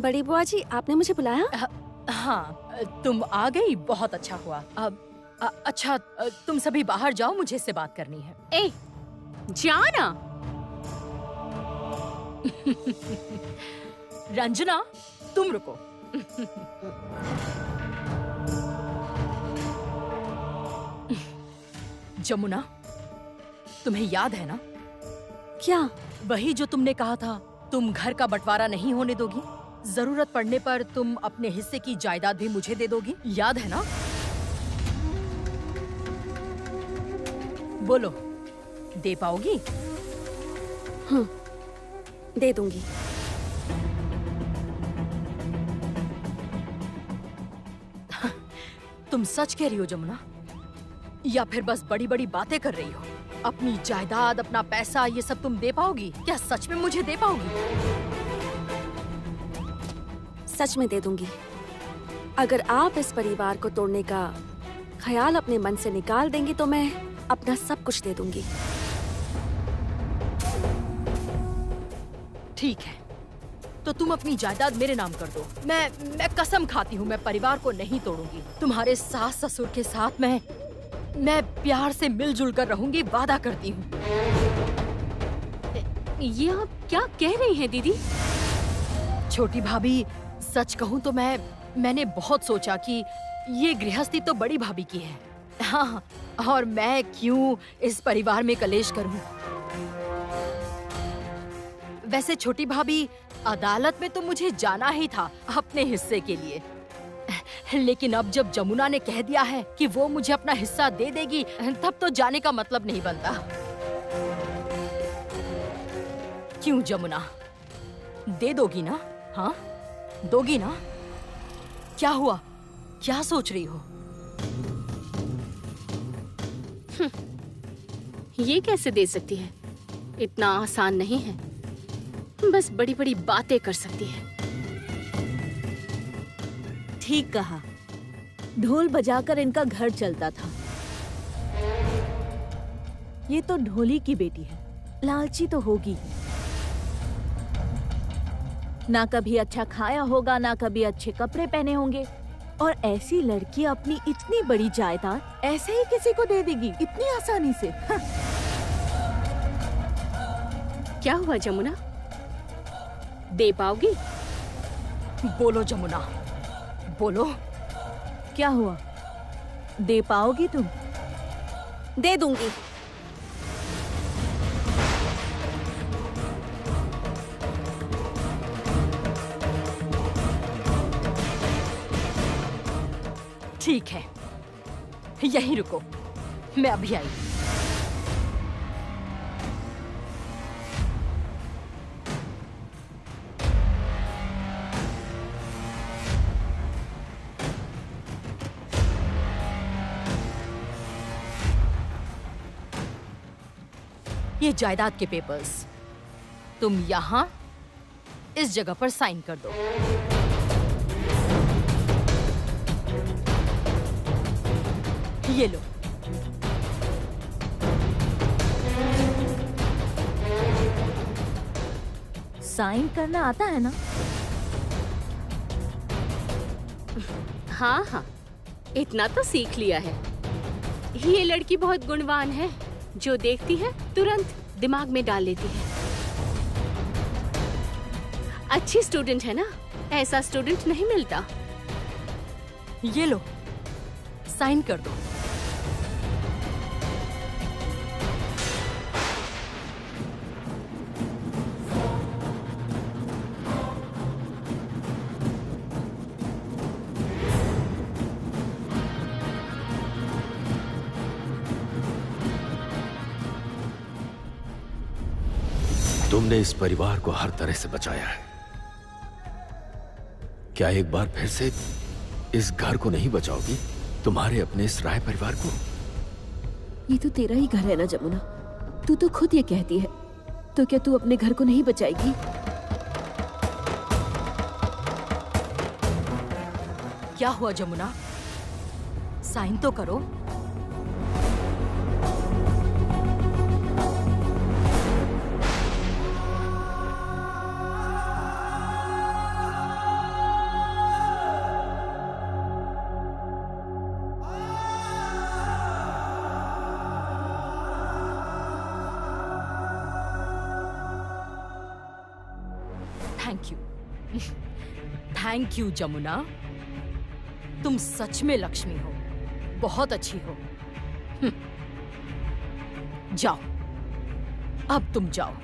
बड़ी बुआ जी, आपने मुझे बुलाया? हाँ, तुम आ गई, बहुत अच्छा हुआ। अच्छा, तुम सभी बाहर जाओ, मुझे इससे बात करनी है। ए, जाना। रंजना, तुम रुको। जमुना, तुम्हें याद है ना? क्या? वही जो तुमने कहा था, तुम घर का बंटवारा नहीं होने दोगी। जरूरत पड़ने पर तुम अपने हिस्से की जायदाद भी मुझे दे दोगी, याद है ना? बोलो, दे पाओगी? दे दूंगी। तुम सच कह रही हो जमुना, या फिर बस बड़ी बड़ी बातें कर रही हो? अपनी जायदाद, अपना पैसा, ये सब तुम दे पाओगी? क्या सच में मुझे दे पाओगी? सच में दे दूंगी। अगर आप इस परिवार को तोड़ने का ख्याल अपने मन से निकाल देंगी तो मैं अपना सब कुछ दे दूंगी। ठीक है, तो तुम अपनी जायदाद मेरे नाम कर दो। मैं कसम खाती हूँ, मैं परिवार को नहीं तोड़ूंगी। तुम्हारे सास ससुर के साथ मैं प्यार से मिलजुल कर रहूंगी, वादा करती हूँ। ये आप क्या कह रही हैं दीदी? छोटी भाभी, सच कहूँ तो मैंने बहुत सोचा कि ये गृहस्थी तो बड़ी भाभी की है। हाँ, और मैं क्यों इस परिवार में कलेश करूँ। वैसे छोटी भाभी, अदालत में तो मुझे जाना ही था अपने हिस्से के लिए, लेकिन अब जब जमुना ने कह दिया है कि वो मुझे अपना हिस्सा दे देगी, तब तो जाने का मतलब नहीं बनता। क्यों जमुना, दे दोगी ना? हाँ, दोगी ना? क्या हुआ, क्या सोच रही हो? ये कैसे दे सकती है? इतना आसान नहीं है, बस बड़ी बड़ी बातें कर सकती है। ठीक कहा, ढोल बजाकर इनका घर चलता था। ये तो ढोली की बेटी है, लालची तो होगी। ना कभी अच्छा खाया होगा, ना कभी अच्छे कपड़े पहने होंगे, और ऐसी लड़की अपनी इतनी बड़ी जायदाद ऐसे ही किसी को दे देगी इतनी आसानी से? क्या हुआ जमुना, दे पाओगी? बोलो जमुना, बोलो। क्या हुआ, दे पाओगी तुम? दे दूंगी। ठीक है, यहीं रुको, मैं अभी आई। ये जायदाद के पेपर्स, तुम यहाँ इस जगह पर साइन कर दो। ये लो। साइन करना आता है ना? हाँ हाँ, इतना तो सीख लिया है। ये लड़की बहुत गुणवान है, जो देखती है तुरंत दिमाग में डाल लेती है। अच्छी स्टूडेंट है ना, ऐसा स्टूडेंट नहीं मिलता। ये लो, साइन कर दो। तुमने इस परिवार को हर तरह से बचाया है, क्या एक बार फिर से इस घर को नहीं बचाओगी? तुम्हारे अपने इस राय परिवार को? ये तो तेरा ही घर है ना जमुना, तू तो खुद ये कहती है, तो क्या तू अपने घर को नहीं बचाएगी? क्या हुआ जमुना, साइन तो करो। थैंक यू जमुना, तुम सच में लक्ष्मी हो, बहुत अच्छी हो। जाओ, अब तुम जाओ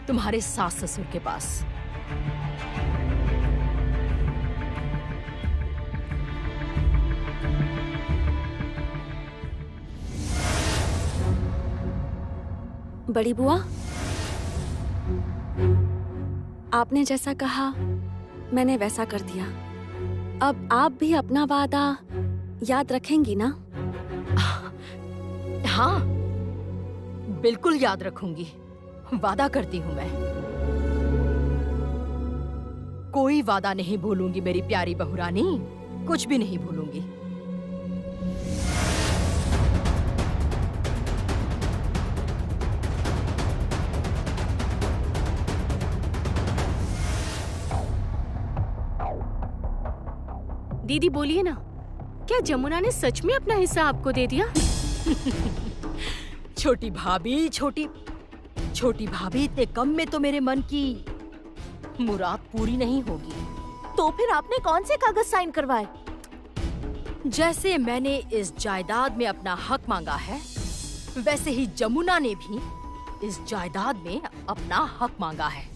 तुम्हारे सास ससुर के पास। बड़ी बुआ, आपने जैसा कहा मैंने वैसा कर दिया। अब आप भी अपना वादा याद रखेंगी ना? हाँ, बिल्कुल याद रखूंगी, वादा करती हूँ मैं। कोई वादा नहीं भूलूंगी मेरी प्यारी बहुरानी, कुछ भी नहीं भूलूंगी। दीदी बोलिए ना, क्या जमुना ने सच में अपना हिस्सा आपको दे दिया? छोटी भाभी, इतने कम में तो मेरे मन की मुराद पूरी नहीं होगी। तो फिर आपने कौन से कागज साइन करवाए? जैसे मैंने इस जायदाद में अपना हक मांगा है, वैसे ही जमुना ने भी इस जायदाद में अपना हक मांगा है।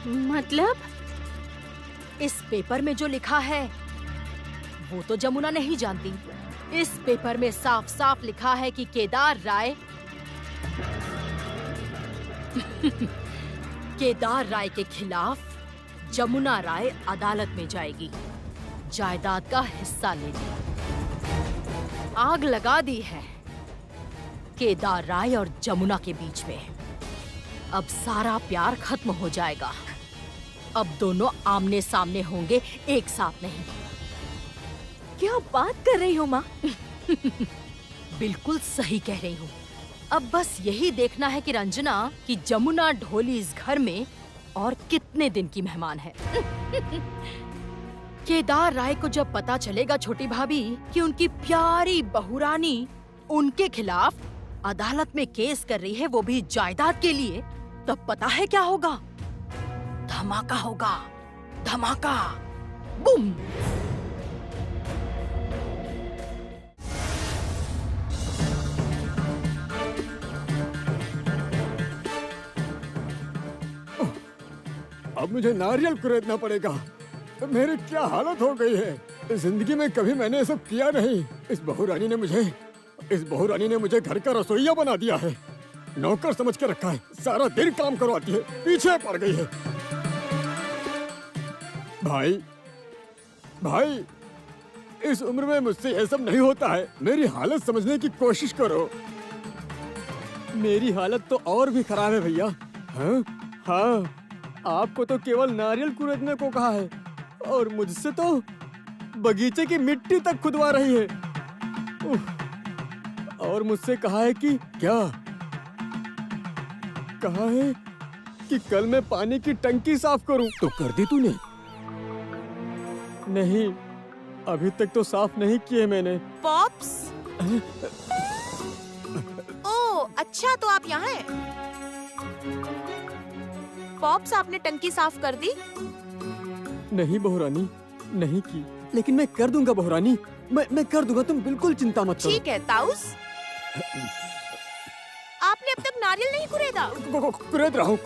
मतलब? इस पेपर में जो लिखा है वो तो जमुना नहीं जानती। इस पेपर में साफ साफ लिखा है कि केदार राय के खिलाफ जमुना राय अदालत में जाएगी, जायदाद का हिस्सा लेगी। आग लगा दी है केदार राय और जमुना के बीच में। अब सारा प्यार खत्म हो जाएगा। अब दोनों आमने सामने होंगे, एक साथ नहीं। क्या बात कर रही हो माँ? बिल्कुल सही कह रही हूँ। अब बस यही देखना है कि रंजना कि जमुना ढोली इस घर में और कितने दिन की मेहमान है। केदार राय को जब पता चलेगा छोटी भाभी कि उनकी प्यारी बहुरानी उनके खिलाफ अदालत में केस कर रही है, वो भी जायदाद के लिए, तब पता है क्या होगा? धमाका होगा, धमाका, बूम। अब मुझे नारियल खरीदना पड़ेगा। मेरी क्या हालत हो गई है। जिंदगी में कभी मैंने ये सब किया नहीं। इस बहुरानी ने मुझे घर का रसोइया बना दिया है, नौकर समझ के रखा है, सारा दिन काम करवाती है, पीछे पड़ गई है। भाई, इस उम्र में मुझसे ये सब नहीं होता है। मेरी हालत समझने की कोशिश करो। मेरी हालत तो और भी खराब है भैया। हाँ, आपको तो केवल नारियल खरीदने को कहा है और मुझसे तो बगीचे की मिट्टी तक खुदवा रही है। और मुझसे कहा है कि कल मैं पानी की टंकी साफ करूं। तो कर दी तूने? नहीं, अभी तक तो साफ नहीं किए मैंने। पॉप्स? ओह, अच्छा तो आप यहाँ हैं। पॉप्स, आपने टंकी साफ कर दी? नहीं बहुरानी, नहीं की, लेकिन मैं कर दूंगा बहुरानी। मैं कर दूंगा, तुम बिल्कुल चिंता मत करो। ठीक है ताऊस। आपने अब तक नारियल नहीं कुरेदा? कुरेद रहा हूँ।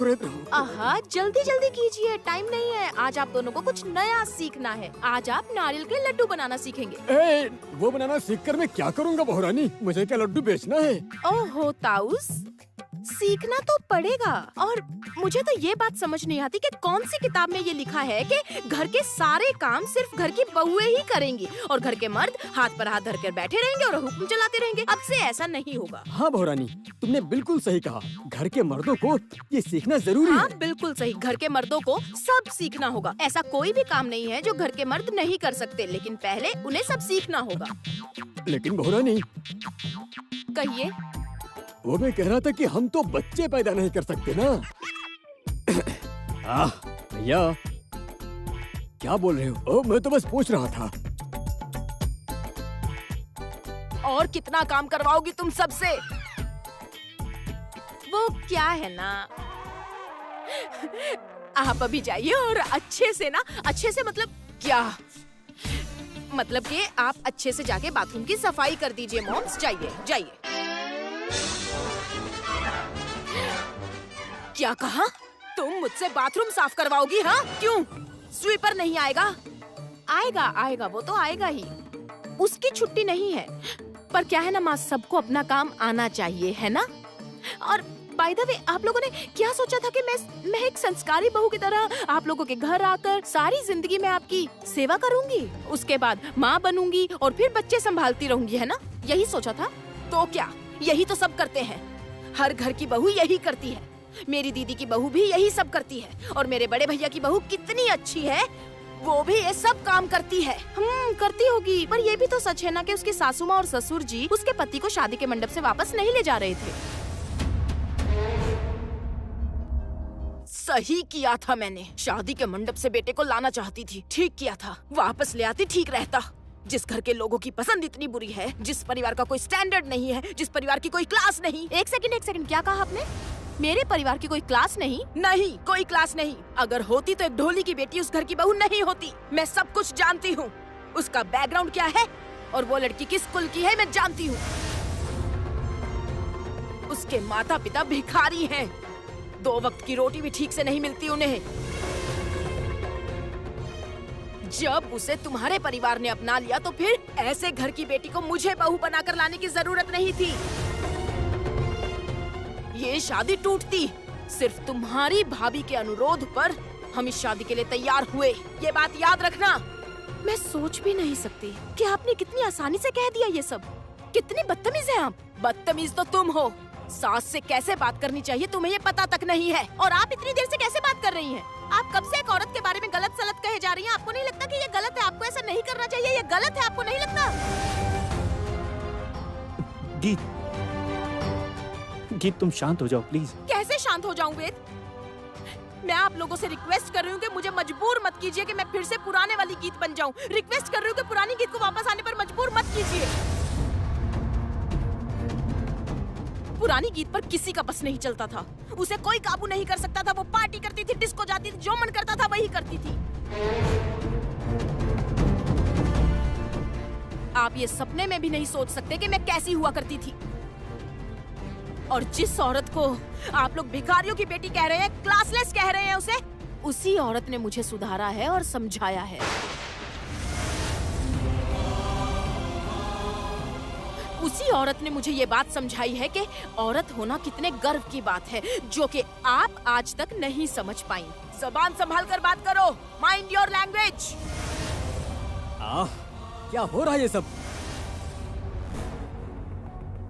आहा, जल्दी जल्दी कीजिए, टाइम नहीं है। आज आप दोनों को कुछ नया सीखना है। आज आप नारियल के लड्डू बनाना सीखेंगे। वो बनाना सीखकर मैं क्या करूँगा बहुरानी? मुझे क्या लड्डू बेचना है? ओहो ताऊस, सीखना तो पड़ेगा। और मुझे तो ये बात समझ नहीं आती कि कौन सी किताब में ये लिखा है कि घर के सारे काम सिर्फ घर की बहुएं ही करेंगी और घर के मर्द हाथ पर हाथ धरकर बैठे रहेंगे और हुक्म चलाते रहेंगे। अब से ऐसा नहीं होगा। हाँ बहुरानी, तुमने बिल्कुल सही कहा। घर के मर्दों को ये सीखना जरूरी है। हाँ बिल्कुल सही, घर के मर्दों को सब सीखना होगा। ऐसा कोई भी काम नहीं है जो घर के मर्द नहीं कर सकते, लेकिन पहले उन्हें सब सीखना होगा। लेकिन बहुरानी, कहिए। वो मैं कह रहा था कि हम तो बच्चे पैदा नहीं कर सकते ना। भैया क्या बोल रहे हो? मैं तो बस पूछ रहा था। और कितना काम करवाओगी तुम सबसे? वो क्या है ना, आप अभी जाइए और अच्छे से मतलब क्या मतलब कि आप अच्छे से जाके बाथरूम की सफाई कर दीजिए मॉम्स। जाइए जाइए। क्या कहा? तुम मुझसे बाथरूम साफ करवाओगी? हाँ, क्यों? स्वीपर नहीं आएगा? आएगा आएगा, वो तो आएगा ही, उसकी छुट्टी नहीं है। पर क्या है ना माँ, सबको अपना काम आना चाहिए, है ना? और बाय द वे, आप लोगों ने क्या सोचा था कि मैं एक संस्कारी बहू की तरह आप लोगों के घर आकर सारी जिंदगी में आपकी सेवा करूंगी, उसके बाद माँ बनूंगी और फिर बच्चे संभालती रहूंगी, है ना? यही सोचा था? तो क्या, यही तो सब करते हैं। हर घर की बहू यही करती है। मेरी दीदी की बहू भी यही सब करती है, और मेरे बड़े भैया की बहू कितनी अच्छी है, वो भी ये सब काम करती है। करती होगी, पर ये भी तो सच है ना कि उसकी सासू माँ और ससुर जी उसके पति को शादी के मंडप से वापस नहीं ले जा रहे थे। सही किया था मैंने, शादी के मंडप से बेटे को लाना चाहती थी, ठीक किया था, वापस ले आती ठीक रहता। जिस घर के लोगों की पसंद इतनी बुरी है, जिस परिवार का कोई स्टैंडर्ड नहीं है, जिस परिवार की कोई क्लास नहीं। एक सेकंड, क्या कहा आपने? मेरे परिवार की कोई क्लास नहीं? नहीं, कोई क्लास नहीं। अगर होती तो एक ढोली की बेटी उस घर की बहू नहीं होती। मैं सब कुछ जानती हूँ, उसका बैकग्राउंड क्या है और वो लड़की किस कुल की है मैं जानती हूँ। उसके माता पिता भिखारी हैं, 2 वक्त की रोटी भी ठीक से नहीं मिलती उन्हें। जब उसे तुम्हारे परिवार ने अपना लिया तो फिर ऐसे घर की बेटी को मुझे बहू बनाकर लाने की जरूरत नहीं थी। ये शादी टूटती सिर्फ तुम्हारी भाभी के अनुरोध पर। हम इस शादी के लिए तैयार हुए, ये बात याद रखना। मैं सोच भी नहीं सकती कि आपने कितनी आसानी से कह दिया ये सब। कितनी बदतमीज है आप। बदतमीज तो तुम हो। सास से कैसे बात करनी चाहिए तुम्हें ये पता तक नहीं है, और आप इतनी देर से कैसे बात कर रही हैं? आप कब से एक औरत के बारे में गलत सलत कहे जा रही हैं? आपको नहीं लगता कि ये गलत है? आपको ऐसा नहीं करना चाहिए, ये गलत है, आपको नहीं लगता? गीत तुम शांत हो जाओ प्लीज। कैसे शांत हो जाऊं वेद? मैं आप लोगों से रिक्वेस्ट कर रही हूँ कि मुझे मजबूर मत कीजिए कि मैं फिर से पुराने वाली गीत बन जाऊं। रिक्वेस्ट कर रही हूँ कि पुरानी गीत को वापस आने पर मजबूर मत कीजिए। पुरानी गीत पर किसी का बस नहीं चलता था, उसे कोई काबू नहीं कर सकता था। वो पार्टी करती थी, डिस्को जाती थी, जो मन करता था वही करती थी। आप ये सपने में भी नहीं सोच सकते कि मैं कैसी हुआ करती थी। और जिस औरत को आप लोग भिखारियों की बेटी कह रहे हैं, क्लासलेस कह रहे हैं उसे, उसी औरत ने मुझे सुधारा है और समझाया है। उसी औरत ने मुझे ये बात समझाई है कि औरत होना कितने गर्व की बात है, जो कि आप आज तक नहीं समझ पाई। ज़बान संभाल कर बात करो, माइंड योर लैंग्वेज। क्या हो रहा है ये सब?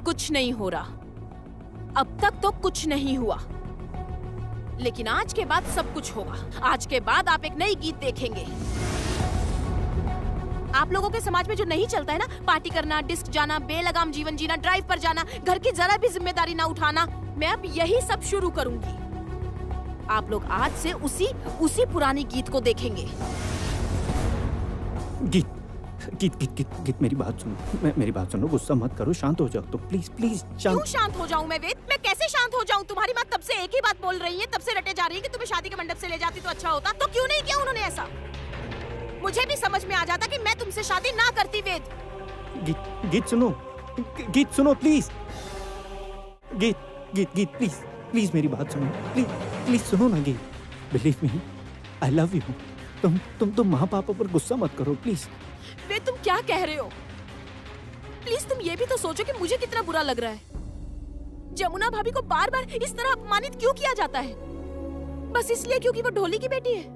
कुछ नहीं हो रहा, अब तक तो कुछ नहीं हुआ, लेकिन आज के बाद सब कुछ होगा। आज के बाद आप एक नई गीत देखेंगे। आप लोगों के समाज में जो नहीं चलता है ना, पार्टी करना, डिस्क जाना, बेलगाम जीवन जीना, ड्राइव पर जाना, घर की जरा भी जिम्मेदारी ना उठाना, मैं अब यही सब शुरू करूंगी। आप लोग आज से उसी पुरानी गीत को देखेंगे। गीत गीत गीत गीत गीत मेरी बात सुनो, मेरी बात सुनो, गुस्सा मत करो, शांत हो जाओ तो प्लीज प्लीज। क्यों शांत हो जाऊं मैं वेद? मैं कैसे शांत हो जाऊं? तुम्हारी माँ तब से एक ही बात बोल रही है, तब से रटे जा रही है कि तुम्हें शादी के मंडप से ले जाती तो अच्छा होता। तो क्यों नहीं किया उन्होंने ऐसा? मुझे भी समझ में आ जाता कि मैं तुमसे शादी ना करती वेद। गीत सुनो, गीत सुनो प्लीज। गीत गीत गीत प्लीज प्लीज मेरी बात सुनो, प्लीज प्लीज सुनो ना गीत। Believe me, I love you. तुम माँ पापा पर गुस्सा मत करो प्लीज। वे तुम क्या कह रहे हो? प्लीज तुम ये भी तो सोचो कि मुझे कितना बुरा लग रहा है। जमुना भाभी को बार बार इस तरह अपमानित क्यों किया जाता है? बस इसलिए क्योंकि वो ढोली की बेटी है।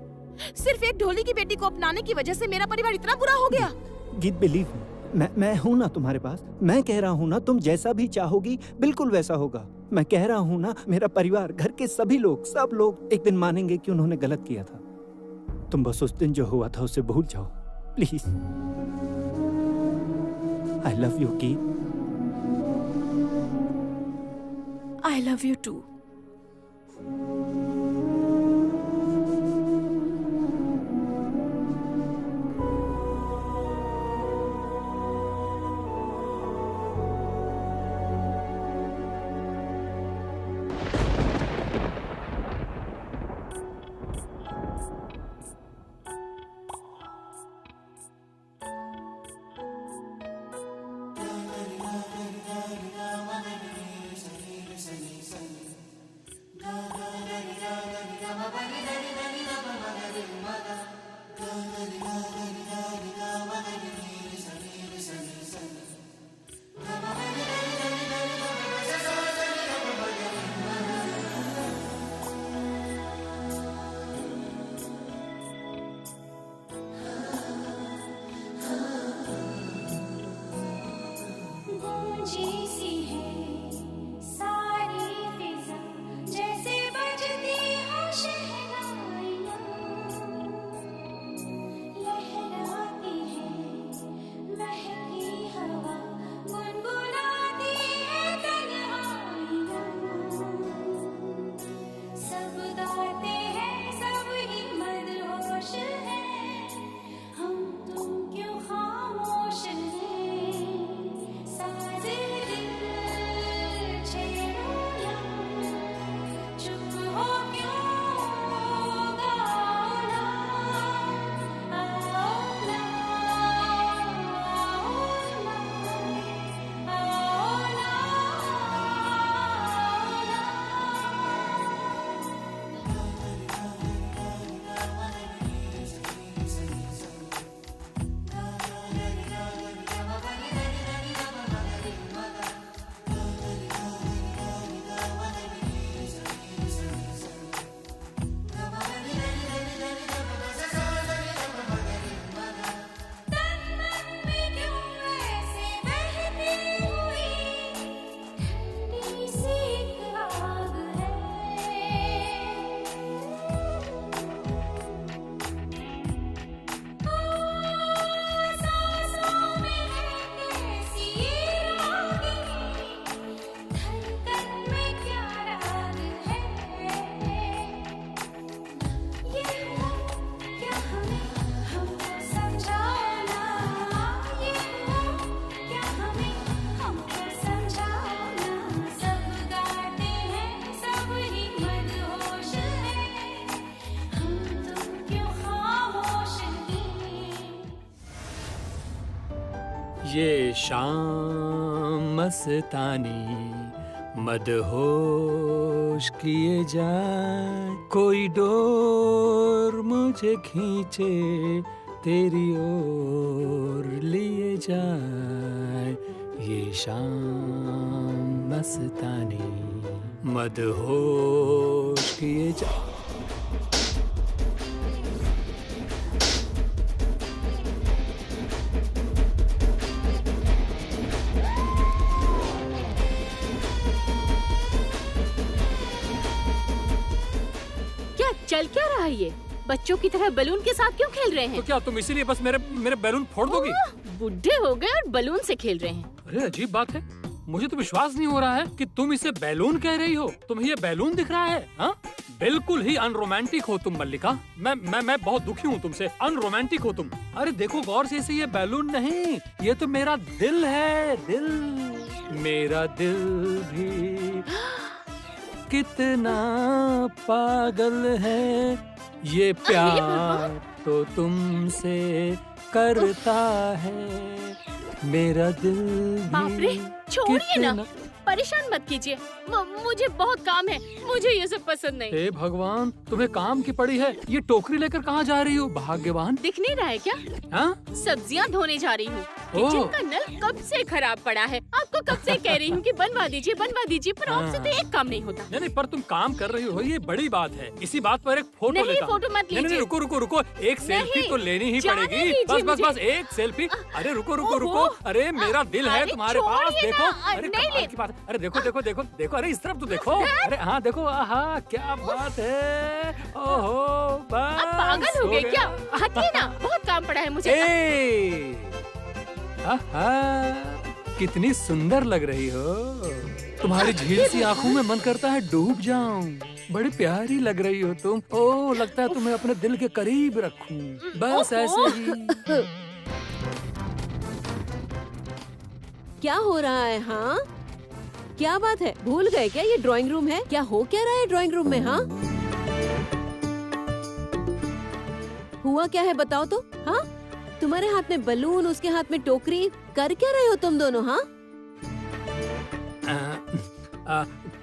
सिर्फ एक ढोली की बेटी को अपनाने की वजह से मेरा परिवार इतना बुरा हो गया। गीत बिलीव मी, मैं हूँ ना तुम्हारे पास। मैं कह रहा हूँ ना, तुम जैसा भी चाहोगी बिल्कुल वैसा होगा। मैं कह रहा हूँ ना, मेरा परिवार, घर के सभी लोग, सब लोग एक दिन मानेंगे कि उन्होंने गलत किया था। तुम बस उस दिन जो हुआ था उसे भूल जाओ please. I love you Geet. I love you too. ये शाम मस्तानी मदहोश किए जाए, कोई डोर मुझे खींचे तेरी ओर लिए जाए, ये शाम मस्तानी मदहोश किए जाए। चल क्या रहा है ये? बच्चों की तरह बलून के साथ क्यों खेल रहे हैं? तो क्या तुम इसीलिए बस मेरे बैलून फोड़ दोगी? बुढ़े हो गए और बलून से खेल रहे हैं। अरे अजीब बात है, मुझे तो विश्वास नहीं हो रहा है कि तुम इसे बैलून कह रही हो। तुम्हें ये बैलून दिख रहा है? हाँ, बिल्कुल ही अनरोमांटिक हो तुम मल्लिका। मैं बहुत दुखी हूँ तुमसे। अनरोमांटिक हो तुम। अरे देखो गौर से, इसे ये बैलून नहीं, ये तो मेरा दिल है। दिल, मेरा दिल भी कितना पागल है, ये प्यार तो तुमसे करता है, मेरा दिल बाप रे, छोड़िए कितना... ना, परेशान मत कीजिए। मुझे बहुत काम है, मुझे ये सब पसंद नहीं। हे भगवान, तुम्हें काम की पड़ी है। ये टोकरी लेकर कहाँ जा रही हो भाग्यवान? दिख नहीं रहा है क्या? हाँ? सब्जियाँ धोने जा रही हूँ। किचन का नल कब से खराब पड़ा है, आपको कब से कह रही हूँ कि बनवा दीजिए, पर आपसे तो एक काम नहीं होता। नहीं, पर तुम काम कर रही हो, ये बड़ी बात है। इसी बात पर एक फोटो लेता हूँ। फोटो मत लीजिए। नहीं, रुको, एक सेल्फी तो लेनी ही पड़ेगी। बस एक सेल्फी। अरे रुको, अरे मेरा दिल है तुम्हारे पास, देखो। अरे कमाल की बात है। अरे देखो, अरे इस तरफ तो देखो। अरे हाँ देखो, आहा क्या बात है। ओहो, बस पागल हो गए क्या? हटिए ना, बहुत काम पड़ा है मुझे। कितनी सुंदर लग रही हो। तुम्हारी झील सी आंखों में मन करता है डूब जाऊं। बड़ी प्यारी लग रही हो तुम। ओह, लगता है तुम्हें अपने दिल के करीब रखूं। बस ऐसे ही। क्या हो रहा है? हाँ, क्या बात है? भूल गए क्या ये ड्राइंग रूम है? क्या हो क्या रहा है ड्राइंग रूम में? हाँ, हुआ क्या है बताओ तो। हाँ, तुम्हारे हाथ में बलून, उसके हाथ में टोकरी, कर क्या रहे हो तुम दोनों? हाँ,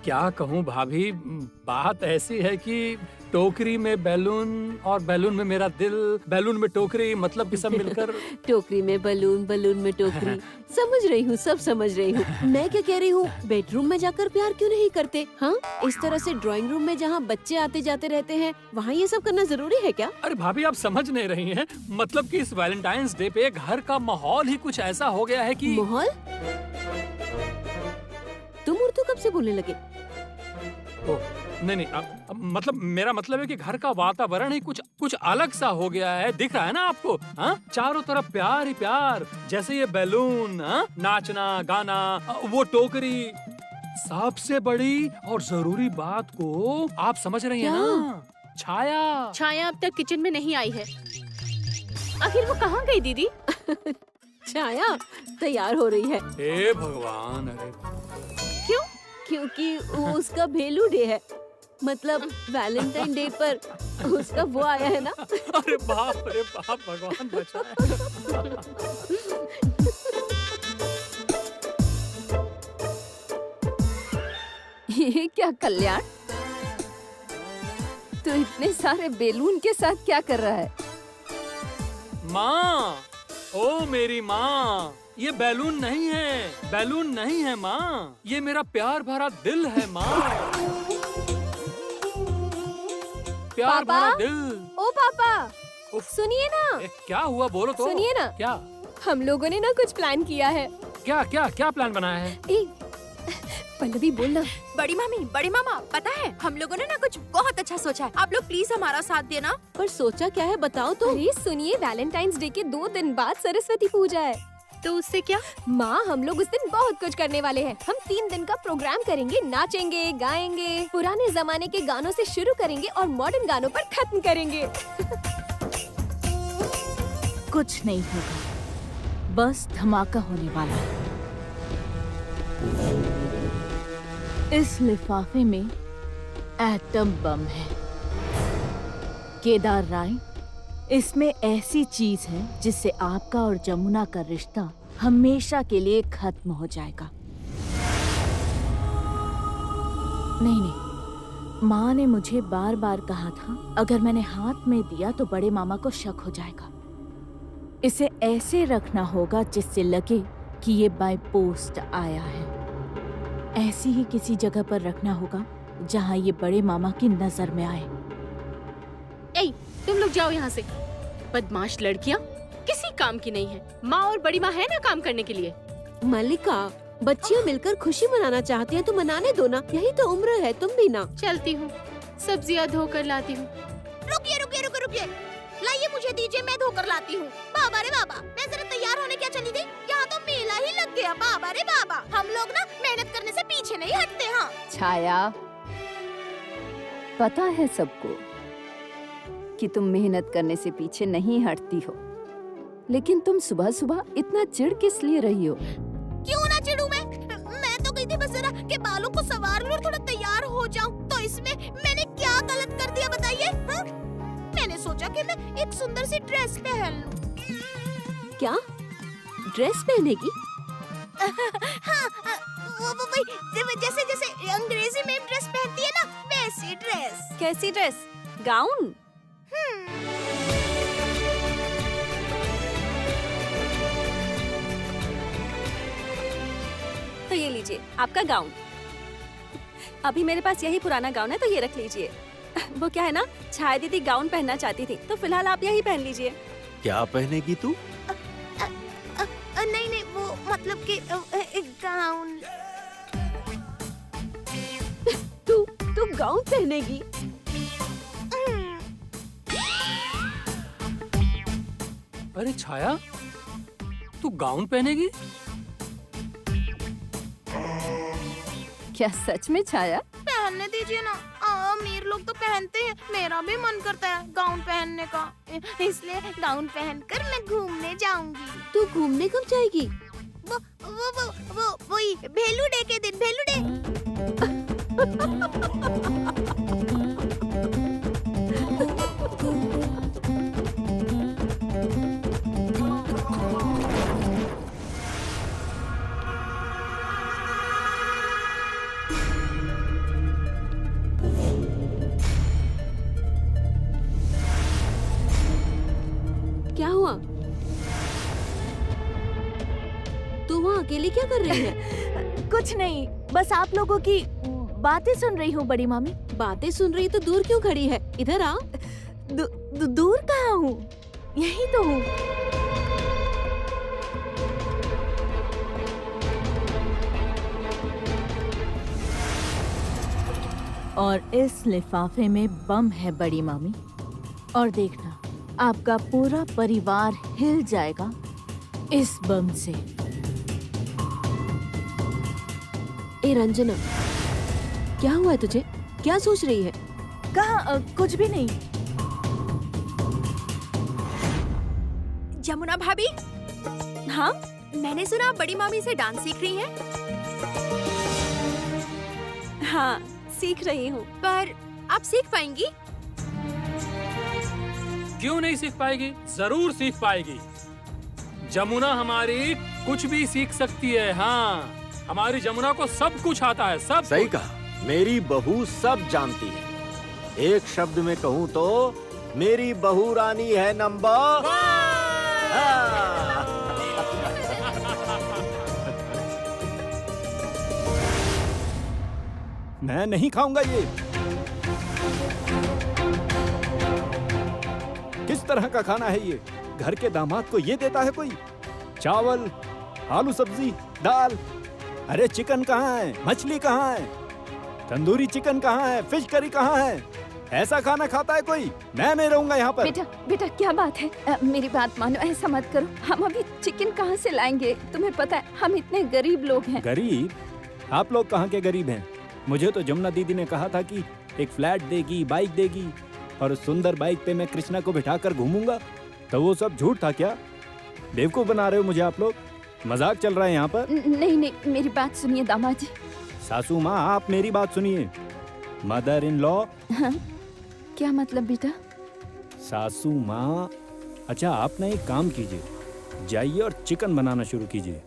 क्या कहूँ भाभी, बात ऐसी है कि टोकरी में बैलून और बैलून में मेरा दिल, बैलून में टोकरी, मतलब कि सब मिलकर टोकरी में बलून, बलून में टोकरी। समझ रही हूँ, सब समझ रही हूँ। मैं क्या कह रही हूँ, बेडरूम में जाकर प्यार क्यों नहीं करते? हाँ, इस तरह से ड्राइंग रूम में जहाँ बच्चे आते जाते रहते हैं, वहाँ ये सब करना जरूरी है क्या? अरे भाभी, आप समझ नहीं रही हैं। मतलब कि इस वैलेंटाइंस डे पे घर का माहौल ही कुछ ऐसा हो गया है कि... माहौल? तुम उर्दू कब से बोलने लगे? नहीं, मतलब मेरा मतलब है कि घर का वातावरण ही कुछ अलग सा हो गया है। दिख रहा है ना आपको? हाँ, चारों तरफ प्यार ही प्यार। जैसे ये बैलून, नाचना गाना, वो टोकरी, सबसे बड़ी और जरूरी बात को आप समझ रही हैं ना? छाया अब तक किचन में नहीं आई है। आखिर वो कहाँ गई दीदी? छाया तैयार हो रही है। हे भगवान, अरे क्यों? क्योंकि उसका भेलू डे है, मतलब वैलेंटाइन डे पर उसका वो आया है ना। अरे बाप भगवान बचाए। ये क्या कल्याण, तू इतने सारे बैलून के साथ क्या कर रहा है? माँ, ओ मेरी माँ, ये बैलून नहीं है माँ, ये मेरा प्यार भरा दिल है माँ। प्यार भरा दिल। ओ पापा, सुनिए ना। क्या हुआ, बोलो तो। सुनिए ना। क्या? हम लोगों ने ना कुछ प्लान किया है। क्या प्लान बनाया है? पल्लवी बोलना। बड़ी मामा, पता है हम लोगों ने ना कुछ बहुत अच्छा सोचा है। आप लोग प्लीज हमारा साथ देना। पर सोचा क्या है बताओ तो। अरे सुनिए, वैलेंटाइंस डे के 2 दिन बाद सरस्वती पूजा है। तो उससे क्या? माँ, हम लोग उस दिन बहुत कुछ करने वाले हैं। हम 3 दिन का प्रोग्राम करेंगे, नाचेंगे, गाएंगे, पुराने जमाने के गानों से शुरू करेंगे और मॉडर्न गानों पर खत्म करेंगे। कुछ नहीं होगा, बस धमाका होने वाला है। इस लिफाफे में एटम बम है। केदार राय, इसमें ऐसी चीज है जिससे आपका और जमुना का रिश्ता हमेशा के लिए खत्म हो जाएगा। नहीं, माँ ने मुझे बार बार कहा था अगर मैंने हाथ में दिया तो बड़े मामा को शक हो जाएगा। इसे ऐसे रखना होगा जिससे लगे कि ये बाय पोस्ट आया है। ऐसी ही किसी जगह पर रखना होगा जहाँ ये बड़े मामा की नजर में आए। ए, तुम लोग जाओ यहाँ से। बदमाश लड़कियाँ किसी काम की नहीं है। माँ और बड़ी माँ है ना काम करने के लिए। मल्लिका, बच्चियाँ मिलकर खुशी मनाना चाहती हैं तो मनाने दो ना, यही तो उम्र है। तुम भी ना। चलती हूँ, सब्जियाँ धोकर लाती हूँ। रुकिए रुकिए रुकिए रुकिए, लाइए मुझे दीजिए, मैं धोकर लाती हूँ। बाबा रे बाबा, मैं जरा तैयार होने क्या चली थी, यहाँ तो मेला ही लग गया। बाबा रे बाबा, हम लोग ना मेहनत करने से पीछे नहीं हटते। हाँ छाया, पता है सबको कि तुम मेहनत करने से पीछे नहीं हटती हो, लेकिन तुम सुबह सुबह इतना चिढ़ किस लिए रही हो? क्यों ना चिढ़ूं मैं तो गई थी बस जरा के बालों को संवार लूं और थोड़ा तैयार हो जाऊं। तो इसमें मैंने क्या गलत कर दिया बताइए? मैंने सोचा कि मैं एक सुंदर सी ड्रेस पहन लूं। क्या ड्रेस पहनेगी? हाँ, वही जैसे जैसे अंग्रेजी में ड्रेस पहनती है ना, वैसी ड्रेस। कैसी ड्रेस? गाउन? तो ये लीजिए आपका गाउन। अभी मेरे पास यही पुराना गाउन है तो ये रख लीजिए। वो क्या है ना, छाया दीदी गाउन पहनना चाहती थी तो फिलहाल आप यही पहन लीजिए। क्या पहनेगी तू? नहीं नहीं, वो मतलब कि गाउन। तू गाउन पहनेगी? अरे छाया, तू गाउन पहनेगी? क्या सच में छाया? पहनने दीजिए ना, अमीर लोग तो पहनते हैं, मेरा भी मन करता है गाउन पहनने का, इसलिए गाउन पहनकर मैं घूमने जाऊंगी। तू घूमने कब जाएगी? वही भेलू डे के दिन। Value day. क्या हुआ? तू वहाँ अकेले क्या कर रही है? कुछ नहीं, बस आप लोगों की बातें सुन रही हूँ बड़ी मामी। बातें सुन रही तो दूर क्यों खड़ी है? इधर आ। दूर कहाँ हूँ, यही तो हूँ। और इस लिफाफे में बम है बड़ी मामी, और देखना आपका पूरा परिवार हिल जाएगा इस बम से। ए रंजना, क्या हुआ है तुझे? क्या सोच रही है? कहाँ, कुछ भी नहीं। जमुना भाभी, हाँ मैंने सुना बड़ी मामी से डांस सीख रही हैं। हाँ सीख रही हूँ। पर आप सीख पाएंगी? क्यों नहीं सीख पाएगी? जरूर सीख पाएगी। जमुना हमारी कुछ भी सीख सकती है। हाँ, हमारी जमुना को सब कुछ आता है, सब सही कुछ। कहा, मेरी बहू सब जानती है। एक शब्द में कहूँ तो मेरी बहू रानी है नंबर। मैं नहीं खाऊंगा ये। किस तरह का खाना है ये? घर के दामाद को ये देता है कोई? चावल, आलू सब्जी, दाल। अरे चिकन कहाँ है? मछली कहाँ है? तंदूरी चिकन कहाँ है? फिश करी कहाँ है? ऐसा खाना खाता है कोई? मैं नहीं रहूंगा यहाँ पर। बेटा क्या बात है? मेरी बात मानो, ऐसा मत करो। हम अभी चिकन कहाँ से लाएंगे? तुम्हें पता है हम इतने गरीब लोग हैं। गरीब? आप लोग कहाँ के गरीब हैं? मुझे तो जमुना दीदी ने कहा था कि एक फ्लैट देगी, बाइक देगी, और उस सुंदर बाइक पे मैं कृष्णा को बिठाकर घूमूंगा। तो वो सब झूठ था क्या? बेवकूफ बना रहे हो मुझे आप लोग। मजाक चल रहा है यहाँ पर। नहीं, मेरी बात सुनिए दामाद जी। सासू माँ, आप मेरी बात सुनिए। Mother in law. हाँ? क्या मतलब बेटा? सासू माँ, अच्छा आप ना एक काम कीजिए, जाइए और चिकन बनाना शुरू कीजिए,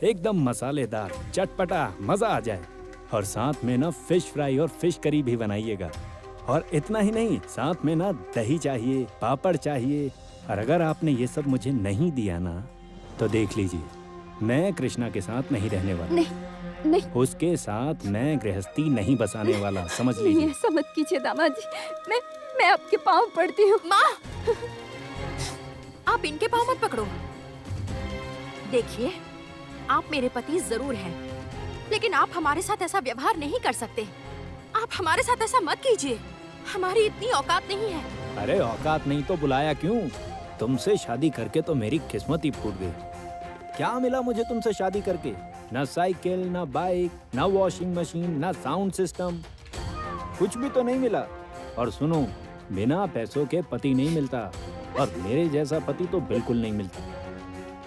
एकदम मसालेदार, चटपटा, मजा आ जाए। और साथ में ना फिश फ्राई और फिश करी भी बनाइएगा। और इतना ही नहीं, साथ में ना दही चाहिए, पापड़ चाहिए। और अगर आपने ये सब मुझे नहीं दिया ना, तो देख लीजिए, मैं कृष्णा के साथ नहीं रहने वाला। नहीं, उसके साथ मैं गृहस्थी नहीं बसाने वाला, समझ नहीं, लीजिए। ऐसा मत कीजिए दामाद जी। मैं आपके पाँव पड़ती हूँ। माँ, आप इनके पाँव मत पकड़ो। देखिए, आप मेरे पति जरूर हैं, लेकिन आप हमारे साथ ऐसा व्यवहार नहीं कर सकते। आप हमारे साथ ऐसा मत कीजिए, हमारी इतनी औकात नहीं है। अरे औकात नहीं तो बुलाया क्यों? तुमसे शादी करके तो मेरी किस्मत ही फूट गई। क्या मिला मुझे तुमसे शादी करके? ना साइकिल, ना बाइक, ना वॉशिंग मशीन, ना साउंड सिस्टम, कुछ भी तो नहीं मिला। और सुनो, बिना पैसों के पति नहीं मिलता, और मेरे जैसा पति तो बिल्कुल नहीं मिलता।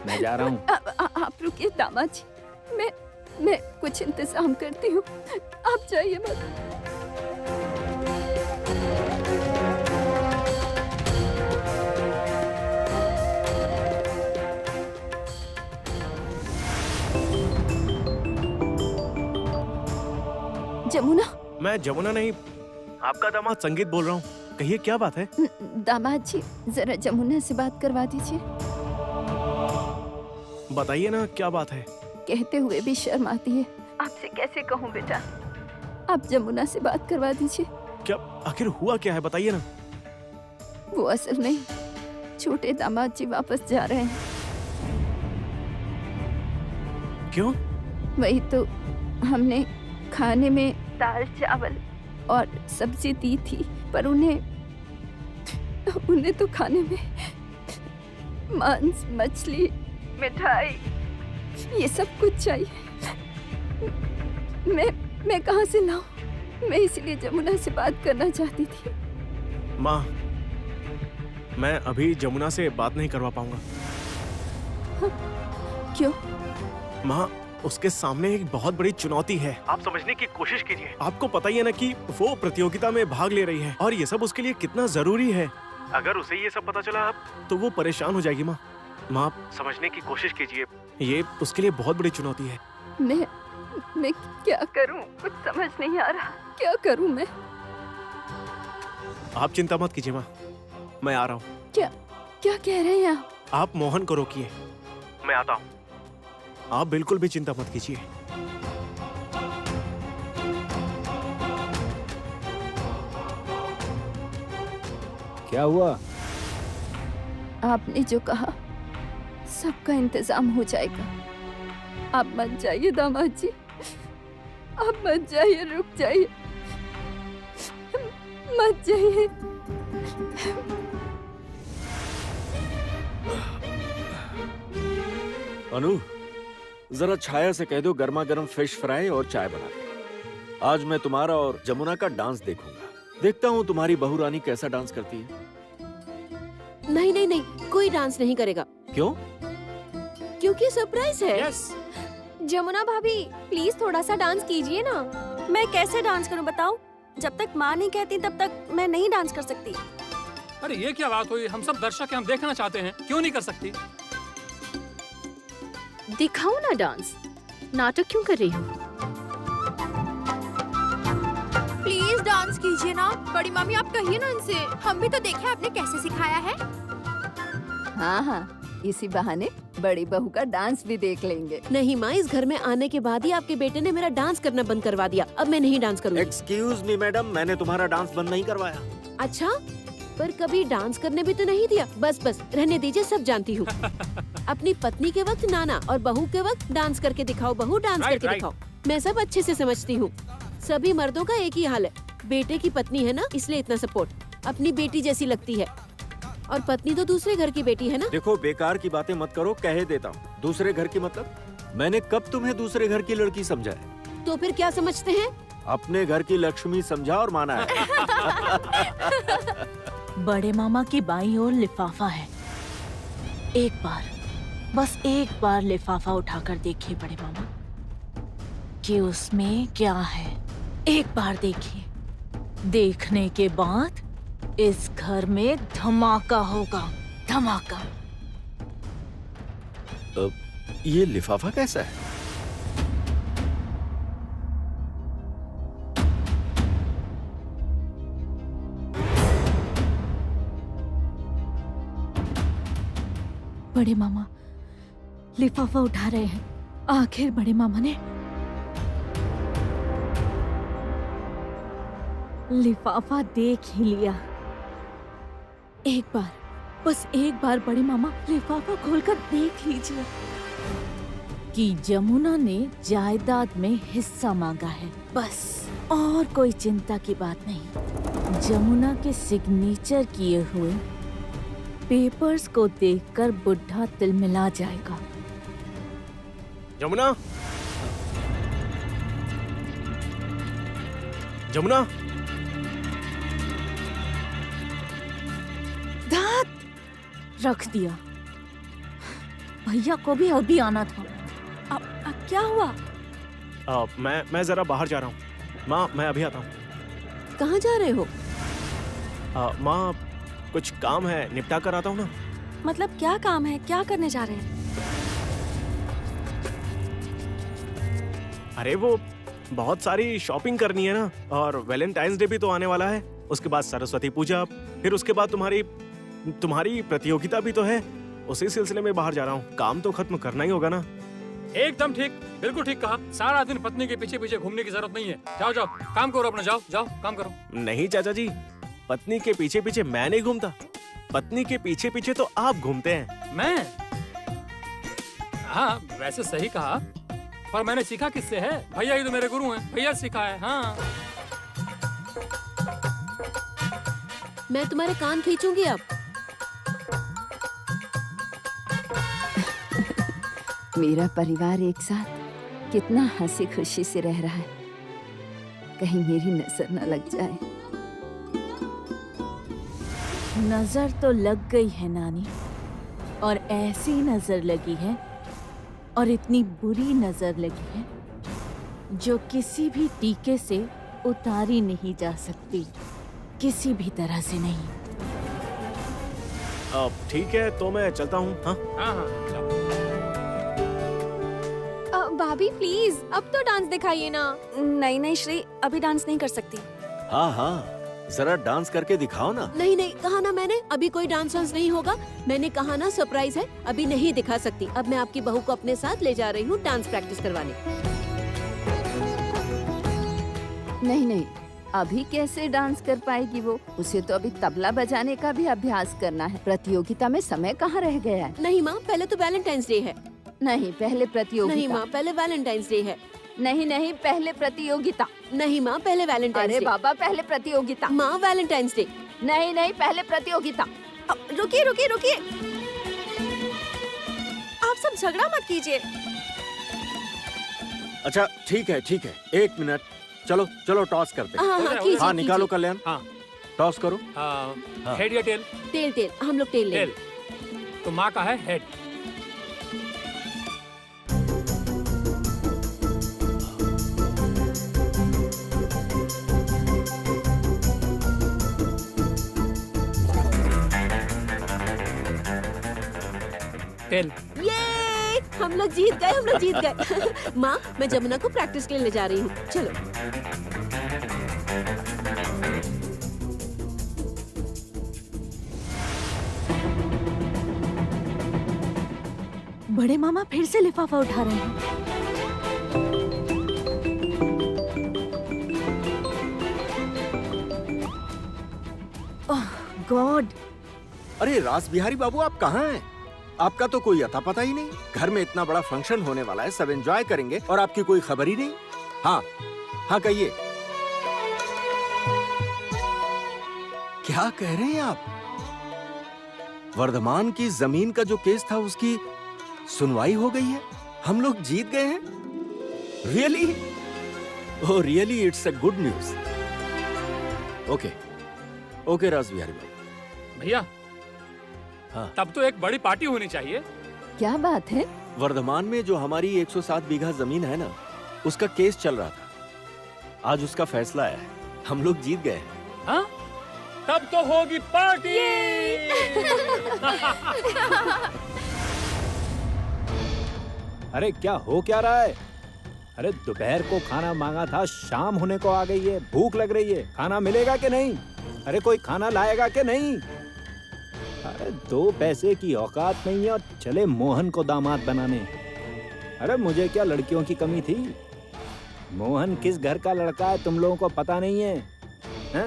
मैं जा रहा हूँ। आप रुकिए दामाद जी, मैं कुछ इंतजाम करती हूँ, आप जाइए मत। जमुना। मैं जमुना नहीं, आपका दामाद संगीत बोल रहा हूँ। कहिए क्या बात है? दामाद जी, जरा जमुना से बात करवा दीजिए। बताइए ना, क्या बात है? कहते हुए भी शर्म आती है। आपसे कैसे कहूँ बेटा, आप जमुना से बात करवा दीजिए। क्या आखिर हुआ क्या है, बताइए ना। वो असल में छोटे दामाद जी वापस जा रहे हैं। क्यों? वही तो, हमने खाने में दाल चावल और सब्जी दी थी, पर उन्हें तो खाने में मांस, मछली, मिठाई, ये सब कुछ चाहिए। मैं कहाँ से लाऊं? मैं इसलिए जमुना से बात करना चाहती थी। माँ, मैं अभी जमुना से बात नहीं करवा पाऊंगा। क्यों? माँ, उसके सामने एक बहुत बड़ी चुनौती है। आप समझने की कोशिश कीजिए। आपको पता ही है ना कि वो प्रतियोगिता में भाग ले रही है, और ये सब उसके लिए कितना जरूरी है। अगर उसे ये सब पता चला तो वो परेशान हो जाएगी। माँ, आप समझने की कोशिश कीजिए, ये उसके लिए बहुत बड़ी चुनौती है। मैं क्या करूं? कुछ समझ नहीं आ रहा, क्या करूं मैं? आप चिंता मत कीजिए माँ, मैं आ रहा हूँ। क्या कह रहे हैं आप मोहन को रोकिए, मैं आता हूँ। आप बिल्कुल भी चिंता मत कीजिए। क्या हुआ? आपने जो कहा, सबका इंतजाम हो जाएगा। आप मत जाइए दामाद जी, आप मत जाइए, रुक जाइए, मत जाइए। अनु, जरा छाया से कह दो गर्मा गर्म फिश फ्राई और चाय बना दे। आज मैं तुम्हारा और जमुना का डांस देखूंगा। देखता हूँ तुम्हारी बहू रानी कैसा डांस करती है। नहीं नहीं नहीं, कोई डांस नहीं करेगा। क्यों? क्योंकि सरप्राइज है। यस। जमुना भाभी, प्लीज थोड़ा सा डांस कीजिए ना। मैं कैसे डांस करूं बताओ? जब तक माँ नहीं कहती तब तक मैं नहीं डांस कर सकती। अरे ये क्या बात हुई? हम सब दर्शक हैं, हम देखना चाहते हैं, क्यों नहीं कर सकती? दिखाओ ना डांस, नाटक क्यों कर रही हो? प्लीज डांस कीजिए ना। बड़ी मामी, आप कहिए ना इनसे, हम भी तो देखें आपने कैसे सिखाया है। हाँ, इसी बहाने बड़ी बहू का डांस भी देख लेंगे। नहीं माँ, इस घर में आने के बाद ही आपके बेटे ने मेरा डांस करना बंद करवा दिया। अब मैं नहीं डांस करूँगी। एक्सक्यूज मी मैडम, मैंने तुम्हारा डांस बंद नहीं करवाया। अच्छा, पर कभी डांस करने भी तो नहीं दिया। बस रहने दीजिए, सब जानती हूँ। अपनी पत्नी के वक्त नाना और बहू के वक्त डांस करके दिखाओ, बहू डांस करके दिखाओ। मैं सब अच्छे से समझती हूँ। सभी मर्दों का एक ही हाल है, बेटे की पत्नी है ना, इसलिए इतना सपोर्ट। अपनी बेटी जैसी लगती है, और पत्नी तो दूसरे घर की बेटी है ना। देखो, बेकार की बातें मत करो, कह देता हूँ। दूसरे घर की मतलब? मैंने कब तुम्हें दूसरे घर की लड़की समझा है? तो फिर क्या समझते हैं? अपने घर की लक्ष्मी समझा और माना है। बड़े मामा की बाईं ओर लिफाफा है। एक बार, बस एक बार लिफाफा उठाकर देखिए बड़े मामा कि उसमें क्या है। एक बार देखिए, देखने के बाद इस घर में धमाका होगा, धमाका। ये लिफाफा कैसा है? बड़े मामा लिफाफा उठा रहे हैं। आखिर बड़े मामा ने लिफाफा देख ही लिया। एक बार, बस एक बार बड़े मामा लिफाफा खोलकर देख लीजिए कि जमुना ने जायदाद में हिस्सा मांगा है। बस और कोई चिंता की बात नहीं। जमुना के सिग्नेचर किए हुए पेपर्स को देखकर बुढ़ा तिलमिला जाएगा। जमुना, जमुना, दांत रख दिया। भैया को भी अभी आना था। अब क्या हुआ? मैं जरा बाहर जा रहा हूँ। माँ, मैं अभी आता हूँ। कहाँ जा रहे हो? माँ, कुछ काम है, निपटा कर आता हूँ ना। मतलब क्या काम है? क्या करने जा रहे हैं? अरे वो बहुत सारी शॉपिंग करनी है ना, और वैलेंटाइंस डे भी तो आने वाला है। उसके बाद सरस्वती पूजा, फिर उसके बाद तुम्हारी प्रतियोगिता भी तो है। उसी सिलसिले में बाहर जा रहा हूँ। काम तो खत्म करना ही होगा ना। एकदम ठीक, बिल्कुल ठीक कहा। सारा दिन पत्नी के पीछे पीछे घूमने की जरूरत नहीं है। जाओ जाओ, काम करो अपना। जाओ जाओ, काम करो। नहीं चाचा जी, पत्नी के पीछे पीछे मैं नहीं घूमता। पत्नी के पीछे पीछे तो आप घूमते हैं। मैं? हाँ, वैसे सही कहा, पर मैंने सीखा किससे है? भैया ही तो मेरे गुरु हैं, भैया सिखा है। हाँ, मैं तुम्हारे कान खींचूंगी अब। मेरा परिवार एक साथ कितना हंसी खुशी से रह रहा है। कहीं मेरी नजर न लग जाए। नजर तो लग गई है नानी, और ऐसी नजर लगी है, और इतनी बुरी नजर लगी है जो किसी भी टीके से उतारी नहीं जा सकती, किसी भी तरह से नहीं। अब ठीक है, तो मैं चलता हूँ। हाँ हाँ हाँ, जाओ। भाभी प्लीज अब तो डांस दिखाइए ना। नहीं नहीं श्री, अभी डांस नहीं कर सकती। हाँ हाँ, जरा डांस करके दिखाओ ना। नहीं नहीं, कहा ना मैंने, अभी कोई डांस वांस नहीं होगा। मैंने कहा ना सरप्राइज है, अभी नहीं दिखा सकती। अब मैं आपकी बहू को अपने साथ ले जा रही हूँ डांस प्रैक्टिस करवाने। नहीं नहीं, अभी कैसे डांस कर पाएगी वो? उसे तो अभी तबला बजाने का भी अभ्यास करना है। प्रतियोगिता में समय कहाँ रह गया है? नहीं माँ, पहले तो वैलेंटाइंस डे है। नहीं, पहले प्रतियोगिता। नहीं माँ, पहले वैलेंटाइंस डे है। नहीं नहीं, पहले प्रतियोगिता। नहीं माँ, पहले वैलेंटाइंस डे। अरे बाबा, पहले प्रतियोगिता। माँ, वैलेंटाइंस डे। नहीं नहीं, पहले प्रतियोगिता। रुकिए रुकिए रुकिए, आप सब झगड़ा मत कीजिए। अच्छा ठीक है, 1 मिनट। चलो चलो, टॉस करते हैं। हाँ हाँ, कीजिए, हाँ, निकालो कीजिए। कल्याण। हाँ, टॉस करो। हेड या टेल? टेल टेल, हम लोग टेल लेंगे। टेल। तो माँ का है हेड। टेल। ये हम लोग जीत गए। माँ, मैं जमुना को प्रैक्टिस के लिए ले जा रही हूँ। चलो। बड़े मामा फिर से लिफाफा उठा रहे हैं। ओह गॉड! अरे रास बिहारी बाबू, आप कहाँ हैं? आपका तो कोई अता पता ही नहीं। घर में इतना बड़ा फंक्शन होने वाला है, सब एंजॉय करेंगे और आपकी कोई खबर ही नहीं। हाँ हाँ, कहिए, क्या कह रहे हैं आप? वर्धमान की जमीन का जो केस था, उसकी सुनवाई हो गई है। हम लोग जीत गए हैं। Really? Oh really, it's a good news. Okay okay रास बिहारी बाबू। भैया, हाँ, तब तो एक बड़ी पार्टी होनी चाहिए। क्या बात है? वर्धमान में जो हमारी 107 बीघा जमीन है ना, उसका केस चल रहा था। आज उसका फैसला आया है, हम लोग जीत गए। हाँ? तब तो होगी पार्टी। अरे क्या हो क्या रहा है? अरे दोपहर को खाना मांगा था, शाम होने को आ गई है, भूख लग रही है, खाना मिलेगा कि नहीं? अरे कोई खाना लाएगा कि नहीं? अरे 2 पैसे की औकात नहीं है और चले मोहन को दामाद बनाने। अरे मुझे क्या लड़कियों की कमी थी? मोहन किस घर का लड़का है तुम लोगों को पता नहीं है? हैं?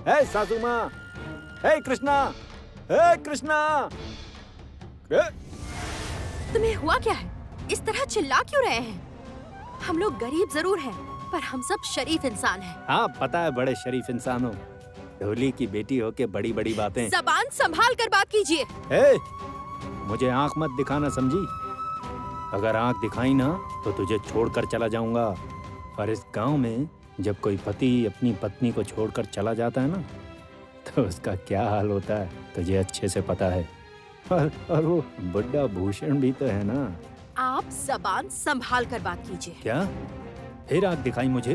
हे सासू माँ, हे कृष्णा, हे कृष्णा! तुम्हें हुआ क्या है? इस तरह चिल्ला क्यों रहे हैं? हम लोग गरीब जरूर हैं, पर हम सब शरीफ इंसान हैं। हाँ पता है, बड़े शरीफ इंसान हो। ढोली की बेटी हो के बड़ी बड़ी बातें। जबान संभाल कर बात कीजिए। हे, मुझे आंख मत दिखाना, समझी? अगर आंख दिखाई ना तो तुझे छोड़कर चला जाऊंगा। और इस गांव में जब कोई पति अपनी पत्नी को छोड़कर चला जाता है ना, तो उसका क्या हाल होता है तुझे अच्छे से पता है। और वो बुड्ढा भूषण भी तो है ना। आप जबान संभाल कर बात कीजिए। क्या फिर आंख दिखाई मुझे?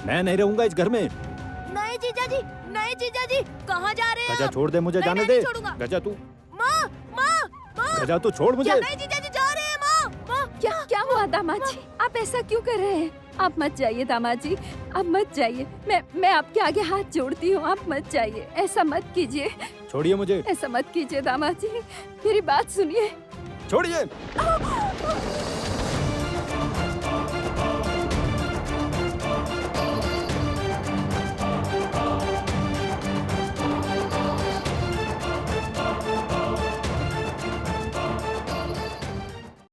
मैं नहीं रहूंगा इस घर में। नहीं जीजा जी, नहीं जीजा जी, कहाँ जा रहे हैं गजा आप? छोड़ दे मुझे, नहीं, जाने मैं दे। नहीं छोड़ूंगा। गजा तू, माँ, माँ, माँ। गजा तू छोड़ मुझे। नहीं जीजा जी, जा रहे हैं माँ, माँ। क्या हुआ दामाद जी? आप ऐसा क्यों कर रहे हैं? आप मत जाइए दामाद जी, आप मत जाइए। मैं आपके आगे हाथ जोड़ती हूँ, आप मत जाइए, ऐसा मत कीजिए। छोड़िए मुझे, ऐसा मत कीजिए दामाद जी, मेरी बात सुनिए। छोड़िए।